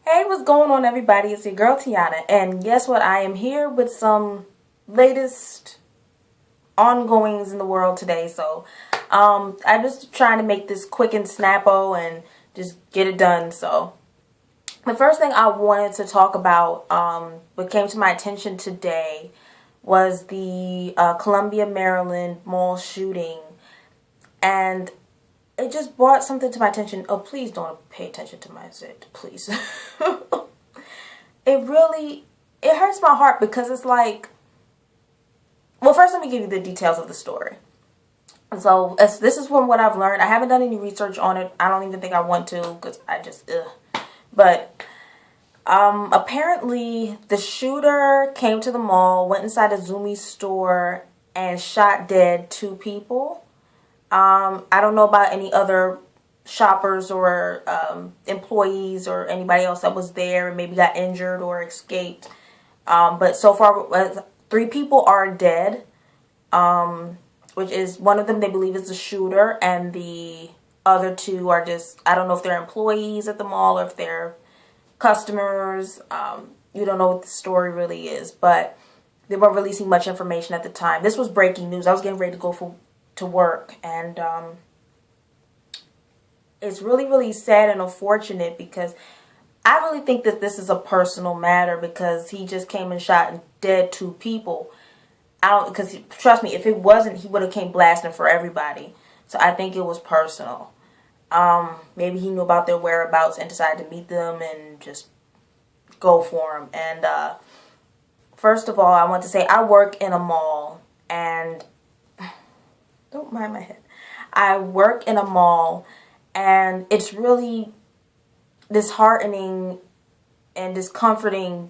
Hey, what's going on, everybody? It's your girl Tiana, and guess what? I am here with some latest ongoings in the world today. I'm just trying to make this quick and snappo and just get it done. So, the first thing I wanted to talk about, what came to my attention today, was the Columbia, Maryland mall shooting, and it just brought something to my attention. Oh, please don't pay attention to my shit, please. it really it hurts my heart because it's like, well, first let me give you the details of the story. So this is from what I've learned. I haven't done any research on it. I don't even think I want to because I just but apparently the shooter came to the mall, went inside a Zoomy store, and shot dead two people. I don't know about any other shoppers or employees or anybody else that was there and maybe got injured or escaped. But so far, three people are dead, which is one of them they believe is the shooter, and the other two are just, I don't know if they're employees at the mall or if they're customers. You don't know what the story really is, but they weren't releasing much information at the time. This was breaking news. I was getting ready to go to work, and it's really, really sad and unfortunate because I really think that this is a personal matter because he just came and shot and dead two people. Because trust me, if it wasn't, he would have came blasting for everybody. So I think it was personal. Maybe he knew about their whereabouts and decided to meet them and just go for them. And first of all, I want to say I work in a mall, and don't mind my head. I work in a mall, and it's really disheartening and discomforting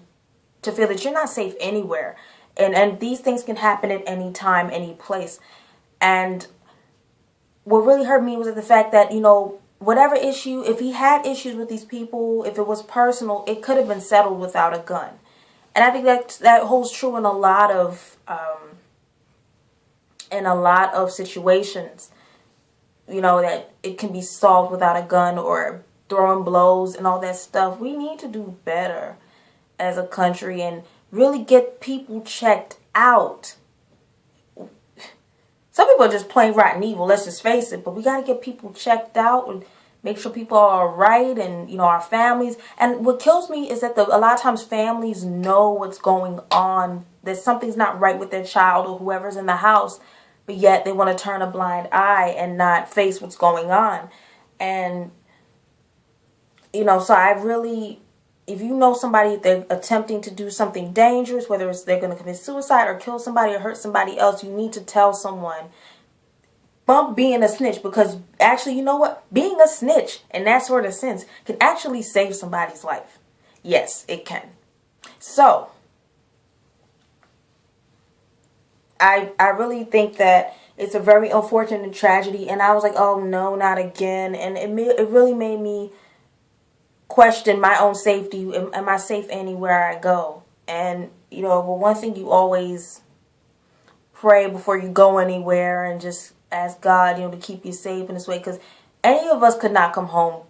to feel that you're not safe anywhere. And these things can happen at any time, any place. And what really hurt me was the fact that, whatever issue, if he had issues with these people, if it was personal, it could have been settled without a gun. And I think that holds true in a lot of situations. That it can be solved without a gun or throwing blows and all that stuff. We need to do better as a country and really get people checked out. Some people are just plain rotten evil, let's just face it, but we got to get people checked out and make sure people are all right, and our families. And what kills me is that a lot of times families know what's going on, that something's not right with their child or whoever's in the house, but yet they want to turn a blind eye and not face what's going on. And so I really, if you know somebody, they're attempting to do something dangerous, whether it's they're going to commit suicide or kill somebody or hurt somebody else, you need to tell someone. Bump being a snitch, because actually, you know what? Being a snitch in that sort of sense can actually save somebody's life. Yes, it can. So, I really think that it's a very unfortunate tragedy, and I was like, oh no, not again. And it really made me question my own safety. Am I safe anywhere I go? And but one thing you always pray before you go anywhere, and just ask God to keep you safe in this way, because any of us could not come home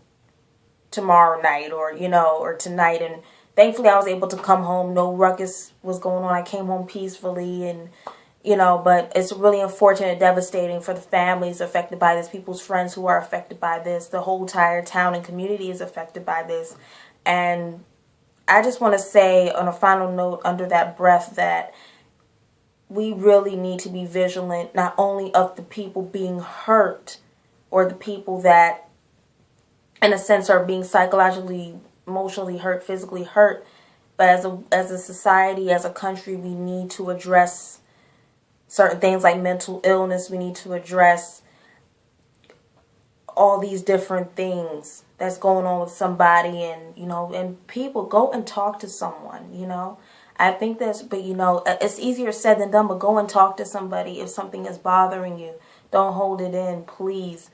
tomorrow night or tonight. And thankfully I was able to come home. No ruckus was going on. I came home peacefully, and but it's really unfortunate and devastating for the families affected by this, people's friends who are affected by this. The whole entire town and community is affected by this. And I just want to say on a final note under that breath that we really need to be vigilant, not only of the people being hurt or the people that, in a sense, are being psychologically, emotionally hurt, physically hurt, but as a society, as a country, we need to address certain things like mental illness. We need to address all these different things that's going on with somebody, and and people go and talk to someone. I think but it's easier said than done, but go and talk to somebody if something is bothering you. Don't hold it in, please.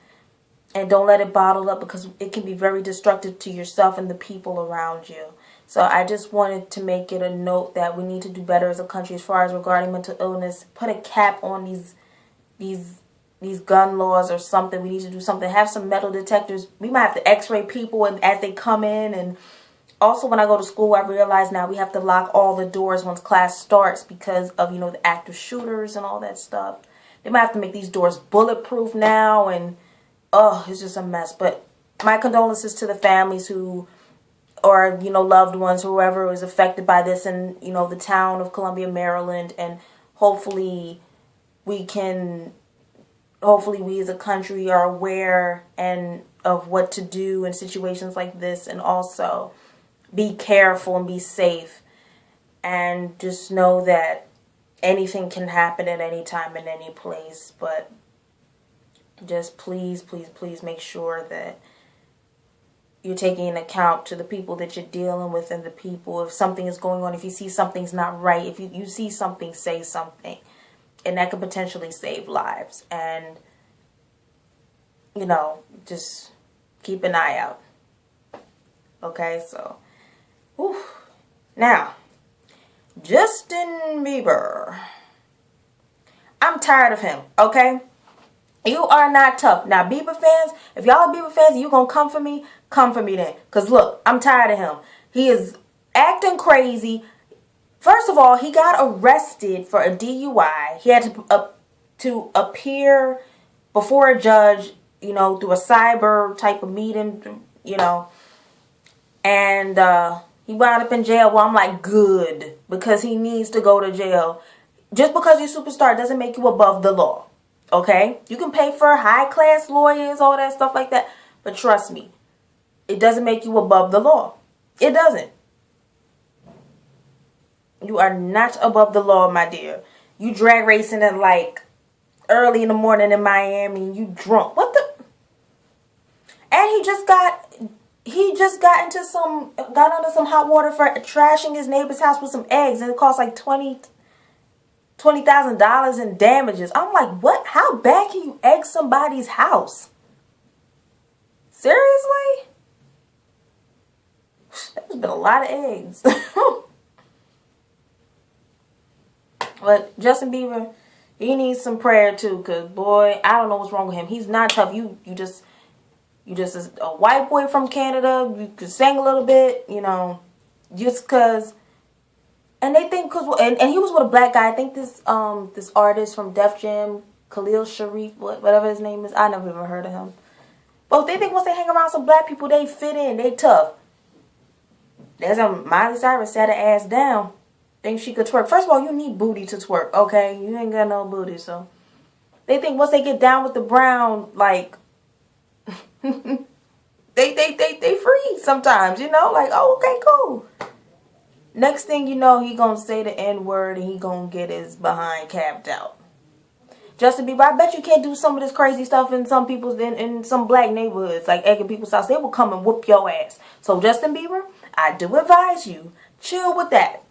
And don't let it bottle up, because it can be very destructive to yourself and the people around you. So I just wanted to make it a note that we need to do better as a country as far as regarding mental illness. Put a cap on these gun laws or something. We need to do something. Have some metal detectors. We might have to x-ray people as they come in, and also, when I go to school, I realize now we have to lock all the doors once class starts because of, the active shooters and all that stuff. They might have to make these doors bulletproof now, and oh, it's just a mess. But my condolences to the families who, or loved ones, whoever was affected by this in the town of Columbia, Maryland, and hopefully we as a country are aware and of what to do in situations like this, and also be careful and be safe, and just know that anything can happen at any time in any place. But just please, please, please make sure that you're taking into account to the people that you're dealing with, and the people, if something is going on, if you see something's not right, if you see something, say something. And that could potentially save lives. And, just keep an eye out. Okay, so. Whew. Now, Justin Bieber. I'm tired of him, okay? You are not tough. Now, Bieber fans, if y'all are Bieber fans and you're going to come for me then. Because, look, I'm tired of him. He is acting crazy. First of all, he got arrested for a DUI. He had to appear before a judge, through a cyber type of meeting, and he wound up in jail. Well, I'm like, good, because he needs to go to jail. Just because you're a superstar doesn't make you above the law, okay? You can pay for high-class lawyers, all that stuff like that, but trust me, it doesn't make you above the law. It doesn't. You are not above the law, my dear. You drag racing at like early in the morning in Miami and you drunk. What the? And he just got under some hot water for trashing his neighbor's house with some eggs, and it cost like $20,000 in damages. I'm like, what? How bad can you egg somebody's house? Seriously? There's been a lot of eggs. But Justin Bieber, he needs some prayer too, because boy, I don't know what's wrong with him. He's not tough. You just a white boy from Canada. You can sing a little bit, just because. And they think and he was with a black guy. I think this artist from Def Jam, Khalil Sharif, whatever his name is. I never even heard of him. But they think once they hang around some black people, they fit in. They tough. There's a Miley Cyrus sat her ass down. Think she could twerk. First of all, you need booty to twerk, okay? You ain't got no booty, so. They think once they get down with the brown, like, they free sometimes, like, oh, okay, cool. Next thing you know, he gonna say the N-word and he gonna get his behind capped out. Justin Bieber, I bet you can't do some of this crazy stuff in some black neighborhoods, like egging people's house. They will come and whoop your ass. So, Justin Bieber, I do advise you, chill with that.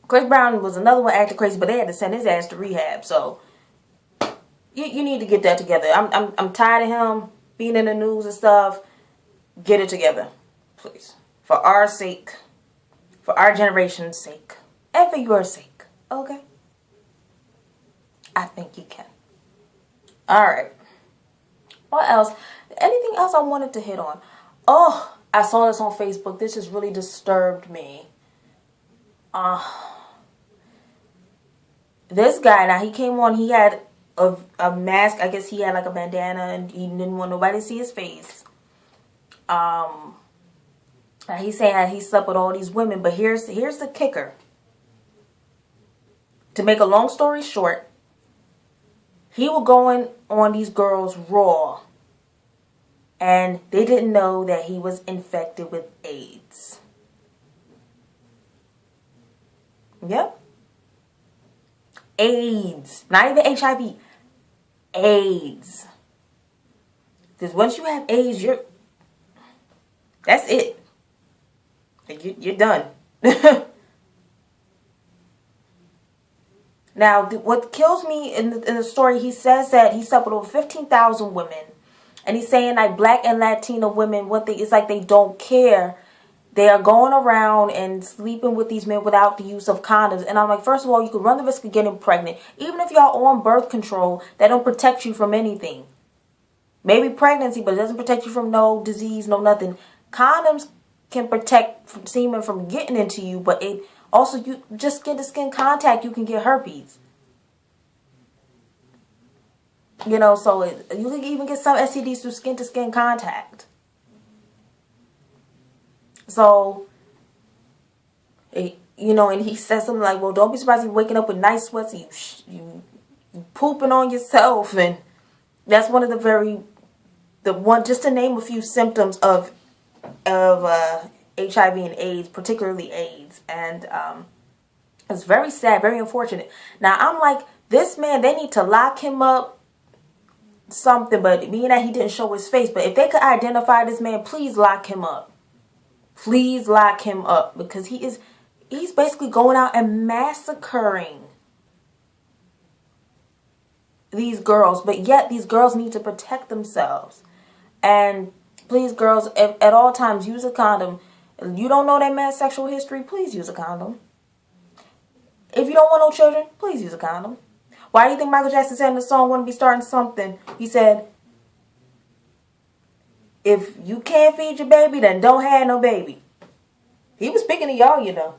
Chris Brown was another one acting crazy, but they had to send his ass to rehab. So you need to get that together. I'm tired of him being in the news and stuff. Get it together, please, for our sake, for our generation's sake, and for your sake. Okay? I think you can. All right. What else? Anything else I wanted to hit on? Oh, I saw this on Facebook. This just really disturbed me. This guy, now he came on, he had a mask. I guess he had like a bandana and he didn't want nobody to see his face. He's saying he slept with all these women, but here's the kicker. To make a long story short, he was going on these girls raw, and they didn't know that he was infected with AIDS. Yep. AIDS. Not even HIV. AIDS. Because once you have AIDS, that's it. You're done. Now, what kills me in the story, he says that he slept with over 15,000 women. And he's saying like black and Latino women, it's like they don't care. They are going around and sleeping with these men without the use of condoms. And I'm like, first of all, you could run the risk of getting pregnant. Even if y'all on birth control, that don't protect you from anything. Maybe pregnancy, but it doesn't protect you from no disease, no nothing. Condoms can protect semen from getting into you, but it also, you just skin to skin contact, you can get herpes. You know, so you can even get some STDs through skin to skin contact. So, you know, and he says something like, well, don't be surprised if you're waking up with night sweats and you pooping on yourself. And that's one of just to name a few symptoms of HIV and AIDS, particularly AIDS. And it's very sad, very unfortunate. Now, I'm like, this man, they need to lock him up, something, but being that he didn't show his face, but if they could identify this man, please lock him up. Please lock him up, because he's basically going out and massacring these girls, but yet these girls need to protect themselves. And please, girls, at all times, use a condom. If you don't know that man's sexual history, please use a condom. If you don't want no children, please use a condom. Why do you think Michael Jackson said in the song, "Want to be starting something"? He said, if you can't feed your baby, then don't have no baby. He was speaking to y'all, you know.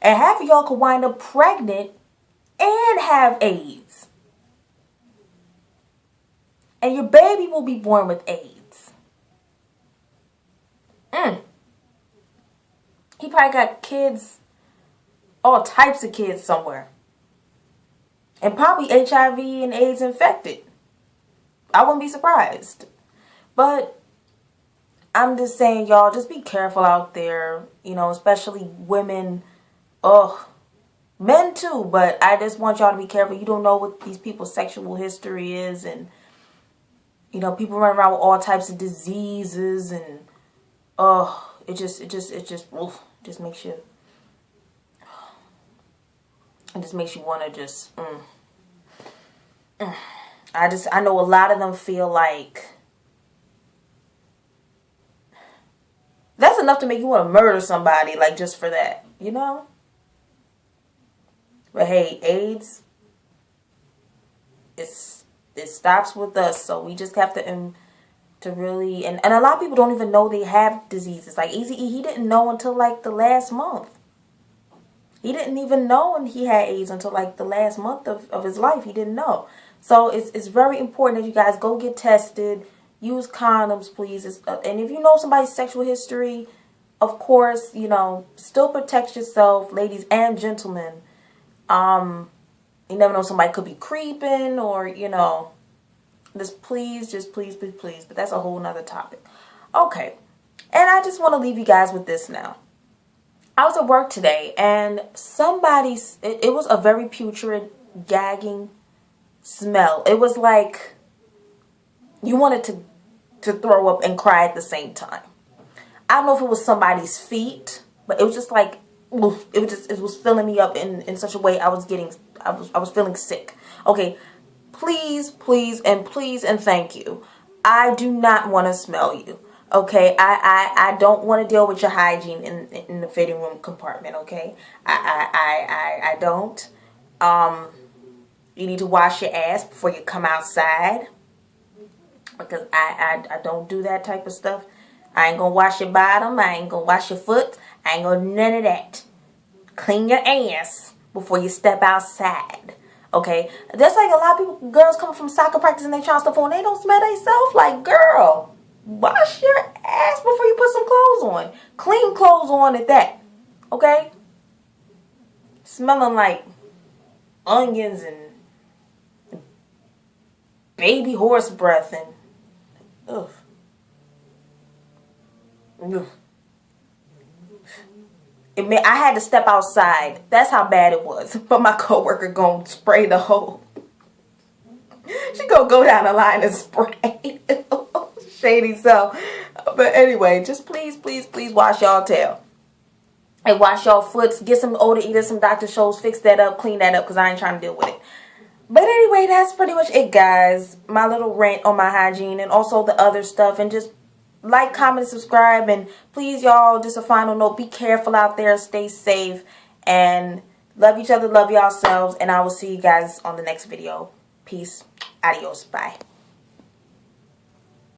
And half of y'all could wind up pregnant and have AIDS. And your baby will be born with AIDS. He probably got kids, all types of kids somewhere. And probably HIV and AIDS infected. I wouldn't be surprised. But I'm just saying, y'all, just be careful out there. You know, especially women. Men too. But I just want y'all to be careful. You don't know what these people's sexual history is. And, you know, people run around with all types of diseases. And, it just makes you... It just makes you want to just... I know a lot of them feel like that's enough to make you want to murder somebody, like, just for that, you know? But hey, AIDS, it stops with us, so we just have to really, and a lot of people don't even know they have diseases. Like Eazy-E, he didn't know until like the last month. He didn't even know when he had AIDS until like the last month of his life. He didn't know. So it's very important that you guys go get tested. Use condoms, please. And if you know somebody's sexual history, of course, you know, still protect yourself, ladies and gentlemen. You never know, somebody could be creeping or, you know, just please. But that's a whole nother topic. Okay. And I just want to leave you guys with this now. I was at work today and it was a very putrid, gagging smell. It was like you wanted to throw up and cry at the same time. I don't know if it was somebody's feet, but it was just like, it was filling me up in such a way I was feeling sick. Okay, please and thank you. I do not want to smell you. Okay, I don't want to deal with your hygiene in the fitting room compartment. Okay, I don't. You need to wash your ass before you come outside, because I don't do that type of stuff. I ain't gonna wash your bottom. I ain't gonna wash your foot. I ain't gonna none of that. Clean your ass before you step outside. Okay, that's like a lot of people, girls coming from soccer practice and they trying stuff on. They don't smell themselves. Like, girl, wash your ass before you put some clothes on. Clean clothes on at that. Okay? Smelling like onions and baby horse breath and ugh. I had to step outside. That's how bad it was. But my coworker gonna spray the whole. She gonna go down the line and spray. Shady self. But anyway, just please wash y'all tail. And wash y'all foots. Get some odor eaters, some Dr. Scholl's. Fix that up. Clean that up, because I ain't trying to deal with it. But anyway, that's pretty much it, guys. My little rant on my hygiene and also the other stuff. And just like, comment, subscribe. And please, y'all, just a final note. Be careful out there. Stay safe. And love each other. Love yourselves. And I will see you guys on the next video. Peace. Adios. Bye.